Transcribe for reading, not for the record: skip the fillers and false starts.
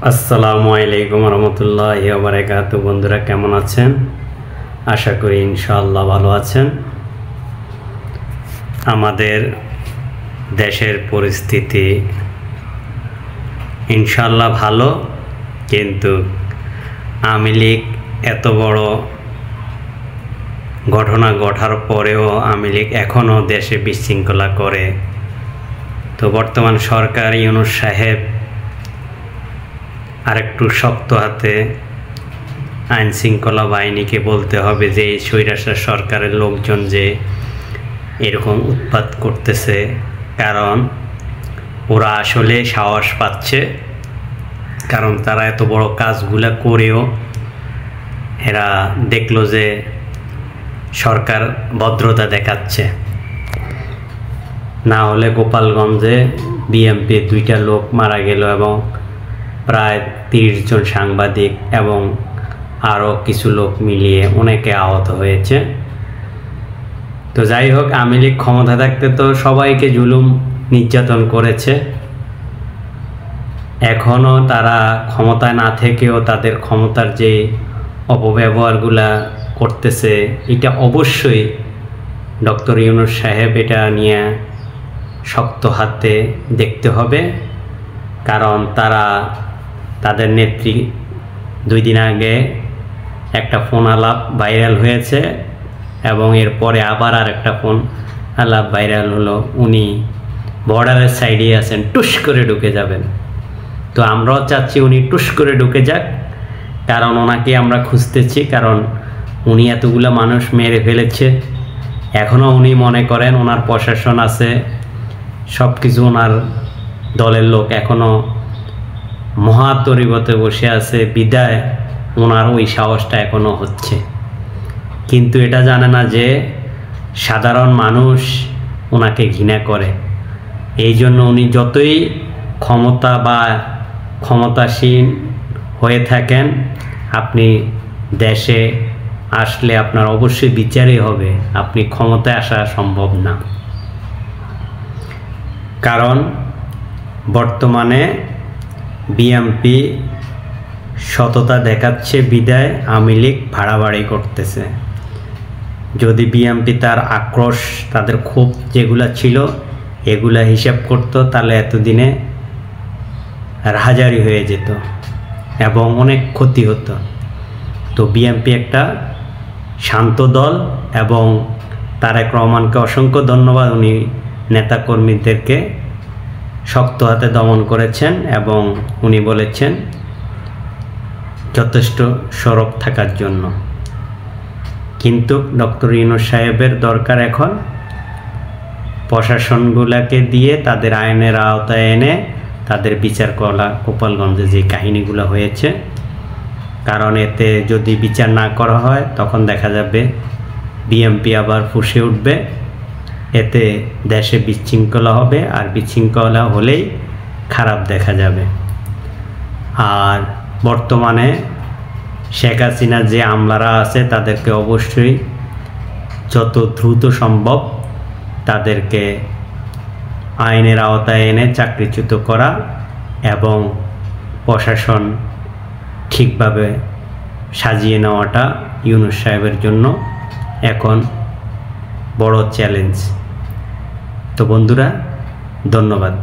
আসসালামু আলাইকুম রহমতুল্লাহি ওয়া বারাকাতুহু। বন্ধুরা কেমন আছেন? আশা করি ইনশাআল্লাহ ভালো আছেন। আমাদের দেশের পরিস্থিতি ইনশাআল্লাহ ভালো, কিন্তু আওয়ামী লীগ এত বড় ঘটনা ঘটার পরেও আওয়ামী লীগ এখনও দেশে বিশৃঙ্খলা করে। তো বর্তমান সরকার ইউনূস সাহেব আরেকটু শক্ত হাতে আইন শৃঙ্খলা বাহিনীকে বলতে হবে যে এই স্বৈরাচার সরকারের লোকজন যে এরকম উৎপাত করতেছে, কারণ ওরা আসলে সাহস পাচ্ছে, কারণ তারা এত বড় কাজগুলা করেও এরা দেখলো যে সরকার ভদ্রতা দেখাচ্ছে। না হলে গোপালগঞ্জে বিএমপির 2টা লোক মারা গেল এবং প্রায় 30 জন সাংবাদিক এবং আরও কিছু লোক মিলিয়ে অনেকে আহত হয়েছে। তো যাই হোক, আওয়ামী লীগ ক্ষমতা থাকতে তো সবাইকে জুলুম নির্যাতন করেছে, এখনও তারা ক্ষমতায় না থেকেও তাদের ক্ষমতার যে অপব্যবহারগুলা করতেছে, এটা অবশ্যই ডক্টর ইউনূস সাহেব এটা নিয়ে শক্ত হাতে দেখতে হবে। কারণ তাদের নেত্রী 2 দিন আগে একটা ফোন আলাপ ভাইরাল হয়েছে এবং এরপরে আবার আরেকটা ফোন আলাপ ভাইরাল হলো। উনি বর্ডারের সাইডে আছেন, টুস করে ঢুকে যাবেন। তো আমরাও চাচ্ছি উনি টুস করে ঢুকে যাক, কারণ ওনাকে আমরা খুঁজতেছি, কারণ উনি এতগুলো মানুষ মেরে ফেলেছে। এখনও উনি মনে করেন ওনার প্রশাসন আছে, সব কিছু ওনার দলের লোক এখনও মহাতরিবতে বসে আছে, বিদায় ওনার ওই সাহসটা এখনও হচ্ছে। কিন্তু এটা জানে না যে সাধারণ মানুষ ওনাকে ঘৃণা করে। এই জন্য উনি যতই ক্ষমতা বা ক্ষমতাসীন হয়ে থাকেন, আপনি দেশে আসলে আপনার অবশ্যই বিচারই হবে, আপনি ক্ষমতায় আসা সম্ভব না। কারণ বর্তমানে বিএমপি সততা দেখাচ্ছে বিদায় আওয়ামী লীগ ভাড়াবাড়ি করতেছে। যদি বিএমপি তার আক্রোশ, তাদের ক্ষোভ যেগুলা ছিল এগুলা হিসাব করত, তাহলে এতদিনে রাহাজারি হয়ে যেত এবং অনেক ক্ষতি হতো। তো বিএমপি একটা শান্ত দল এবং তারেক রহমানকে অসংখ্য ধন্যবাদ, উনি নেতাকর্মীদেরকে শক্ত হাতে দমন করেছেন এবং উনি বলেছেন যথেষ্ট সরব থাকার জন্য। কিন্তু ডক্টর ইউনূস সাহেবের দরকার এখন প্রশাসনগুলোকে দিয়ে তাদের আইনের আওতায় এনে তাদের বিচার করা, গোপালগঞ্জে যে কাহিনীগুলো হয়েছে। কারণ এতে যদি বিচার না করা হয় তখন দেখা যাবে বিএমপি আবার ফুঁসে উঠবে, এতে দেশে বিশৃঙ্খলা হবে, আর বিশৃঙ্খলা হলেই খারাপ দেখা যাবে। আর বর্তমানে শেখ হাসিনার যে আমলারা আছে তাদেরকে অবশ্যই যত দ্রুত সম্ভব তাদেরকে আইনের আওতায় এনে চাকরিচ্যুত করা এবং প্রশাসন ঠিকভাবে সাজিয়ে নেওয়াটা ইউনূস সাহেবের জন্য এখন বড় চ্যালেঞ্জ। তো বন্ধুরা, ধন্যবাদ।